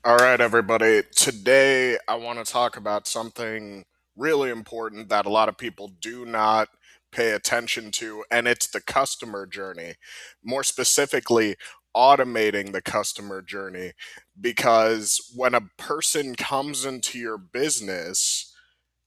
All right, everybody. Today, I want to talk about something really important that a lot of people do not pay attention to, and it's the customer journey. More specifically, automating the customer journey. Because when a person comes into your business,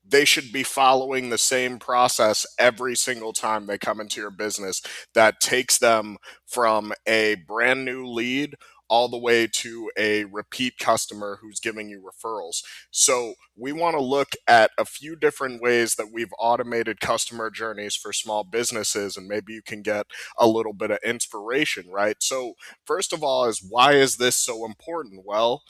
they should be following the same process every single time they come into your business that takes them from a brand new lead all the way to a repeat customer who's giving you referrals. So, we want to look at a few different ways that we've automated customer journeys for small businesses, and maybe you can get a little bit of inspiration, right? So, first of all, is why is this so important? Well,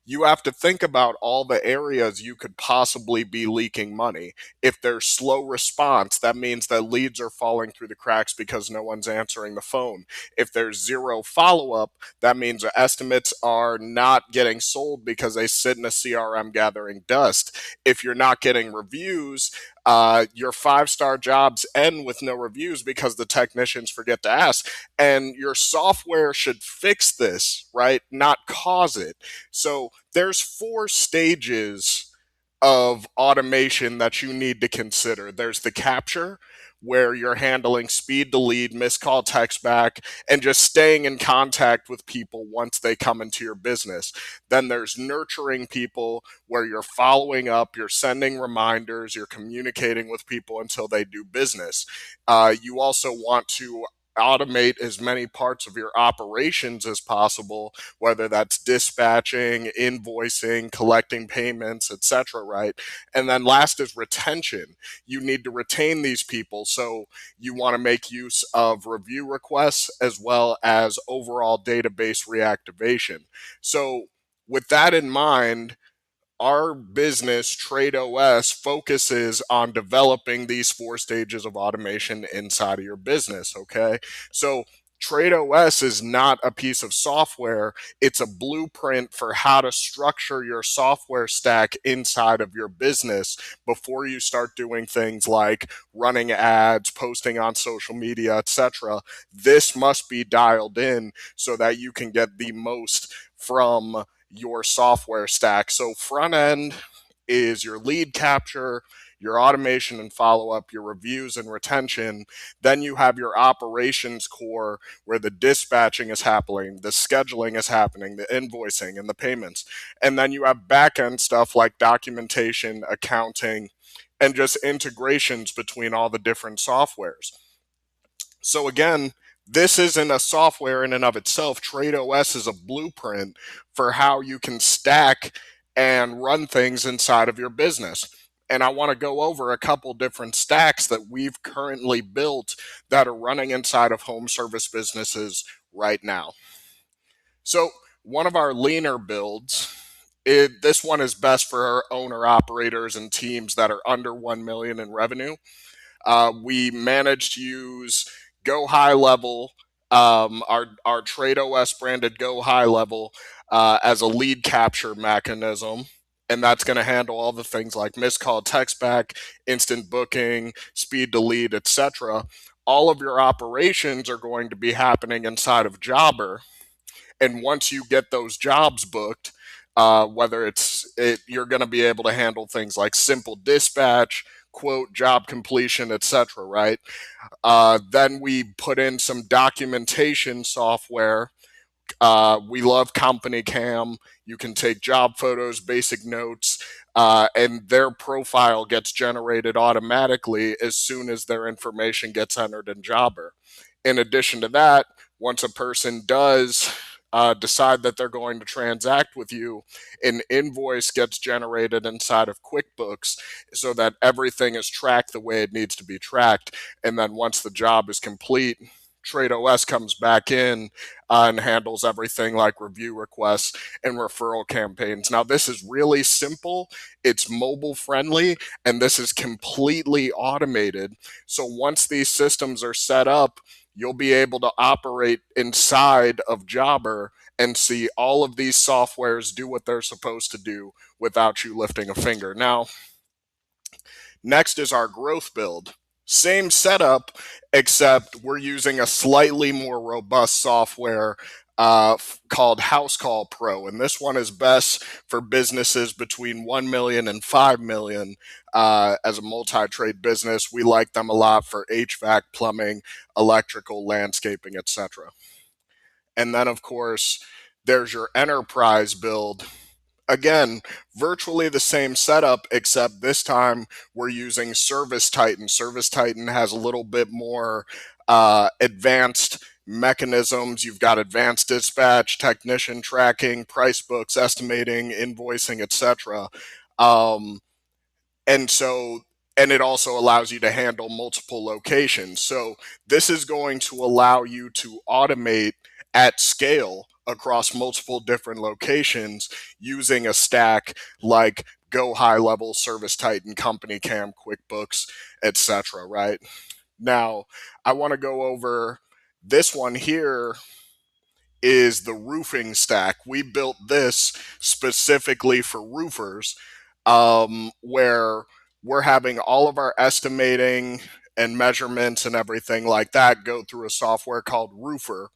you have to think about all the areas you could possibly be leaking money. If there's slow response, that means that leads are falling through the cracks because no one's answering the phone. If there's zero follow up, that means estimates are not getting sold because they sit in a CRM gathering dust. If you're not getting reviews, your 5-star jobs end with no reviews because the technicians forget to ask. And your software should fix this, right? Not cause it. So there's 4 stages of automation that you need to consider. There's the capture, where you're handling speed to lead, missed call, text back, and just staying in contact with people once they come into your business. Then there's nurturing people, where you're following up, you're sending reminders, you're communicating with people until they do business. You also want to automate as many parts of your operations as possible, whether that's dispatching, invoicing, collecting payments, etc., right? And then last is retention. You need to retain these people, so you want to make use of review requests as well as overall database reactivation. So with that in mind, our business, Trade OS, focuses on developing these 4 stages of automation inside of your business. Okay. So, Trade OS is not a piece of software, it's a blueprint for how to structure your software stack inside of your business before you start doing things like running ads, posting on social media, etc. This must be dialed in so that you can get the most from your software stack. So, front end is your lead capture, your automation and follow up, your reviews and retention. Then you have your operations core where the dispatching is happening, the scheduling is happening, the invoicing and the payments. And then you have back end stuff like documentation, accounting, and just integrations between all the different softwares. So again, this isn't a software in and of itself. Trade OS is a blueprint for how you can stack and run things inside of your business. And I want to go over a couple different stacks that we've currently built that are running inside of home service businesses right now. So, one of our leaner builds, this one is best for our owner operators and teams that are under 1 million in revenue. We managed to use Go High Level, our Trade OS branded Go High Level, as a lead capture mechanism. And that's going to handle all the things like missed call, text back, instant booking, speed to lead, etc. All of your operations are going to be happening inside of Jobber. And once you get those jobs booked, whether you're going to be able to handle things like simple dispatch, quote, job completion, etc. Right? Then we put in some documentation software. We love Company Cam. You can take job photos, basic notes, and their profile gets generated automatically as soon as their information gets entered in Jobber. In addition to that, once a person does decide that they're going to transact with you, an invoice gets generated inside of QuickBooks so that everything is tracked the way it needs to be tracked. And then once the job is complete, Trade OS comes back in and handles everything like review requests and referral campaigns. Now, this is really simple, it's mobile friendly, and this is completely automated. So, once these systems are set up, you'll be able to operate inside of Jobber and see all of these softwares do what they're supposed to do without you lifting a finger. Now, next is our growth build. Same setup, except we're using a slightly more robust software called House Call Pro, and this one is best for businesses between 1 million and 5 million. As a multi-trade business, we like them a lot for HVAC, plumbing, electrical, landscaping, etc. And then, of course, there's your enterprise build. Again, virtually the same setup, except this time we're using Service Titan. Service Titan has a little bit more advanced mechanisms. You've got advanced dispatch, technician tracking, price books, estimating, invoicing, etc. Um, and so and it also allows you to handle multiple locations. So this is going to allow you to automate at scale across multiple different locations using a stack like Go High Level, Service Titan, Company Cam, QuickBooks, etc. Right now, I want to go over this one here is the roofing stack. We built this specifically for roofers, where we're having all of our estimating and measurements and everything like that go through a software called Roofer.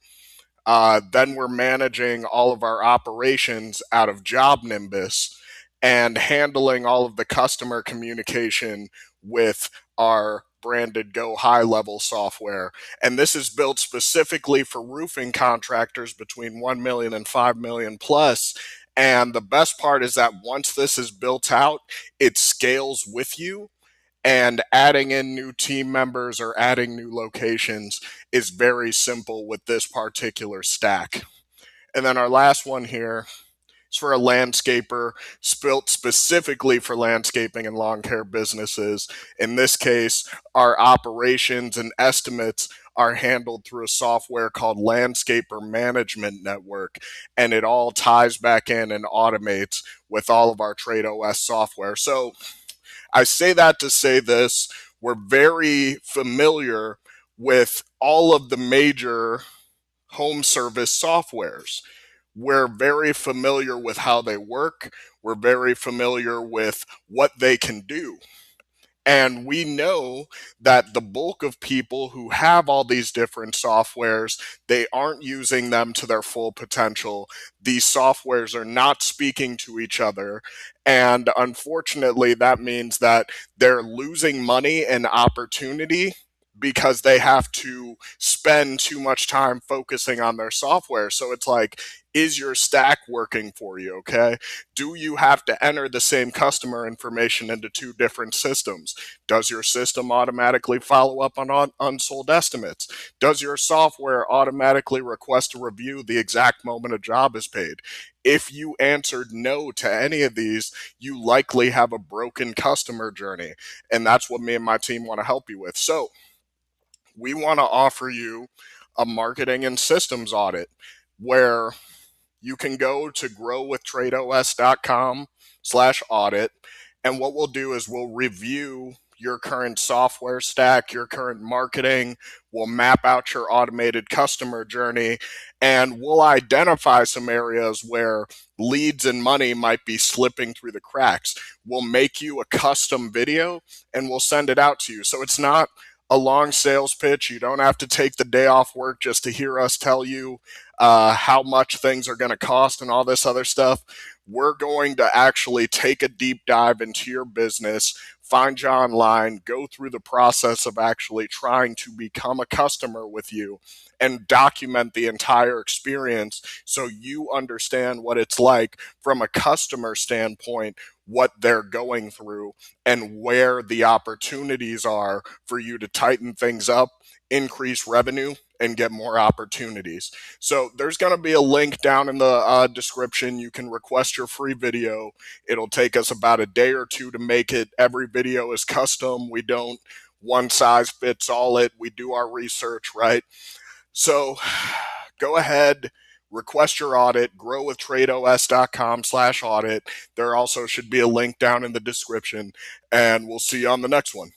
Then we're managing all of our operations out of Job Nimbus and handling all of the customer communication with our branded Go High Level software. And this is built specifically for roofing contractors between 1 million and 5 million plus. And the best part is that once this is built out, it scales with you, and adding in new team members or adding new locations is very simple with this particular stack. And then our last one here is for a landscaper, built specifically for landscaping and lawn care businesses. In this case, our operations and estimates are handled through a software called Landscaper Management Network, and it all ties back in and automates with all of our TradeOS software. So I say that to say this: we're very familiar with all of the major home service softwares. We're very familiar with how they work. We're very familiar with what they can do. And we know that the bulk of people who have all these different softwares, they aren't using them to their full potential. These softwares are not speaking to each other. And unfortunately, that means that they're losing money and opportunity because they have to spend too much time focusing on their software. So it's like, is your stack working for you? Okay. Do you have to enter the same customer information into two different systems? Does your system automatically follow up on unsold estimates? Does your software automatically request a review the exact moment a job is paid? If you answered no to any of these, you likely have a broken customer journey. And that's what me and my team want to help you with. So we want to offer you a marketing and systems audit where you can go to growwithtradeos.com/audit. And what we'll do is we'll review your current software stack, your current marketing. We'll map out your automated customer journey, and we'll identify some areas where leads and money might be slipping through the cracks. We'll make you a custom video and we'll send it out to you. So it's not a long sales pitch. You don't have to take the day off work just to hear us tell you how much things are going to cost and all this other stuff. We're going to actually take a deep dive into your business, find you online, go through the process of actually trying to become a customer with you, and document the entire experience so you understand what it's like from a customer standpoint, what they're going through, and where the opportunities are for you to tighten things up, increase revenue, and get more opportunities. So there's going to be a link down in the description. You can request your free video. It'll take us about a day or two to make it. Every video is custom. We don't one size fits all it. We do our research, right? So go ahead, request your audit, growwithtradeos.com/audit. There also should be a link down in the description, and we'll see you on the next one.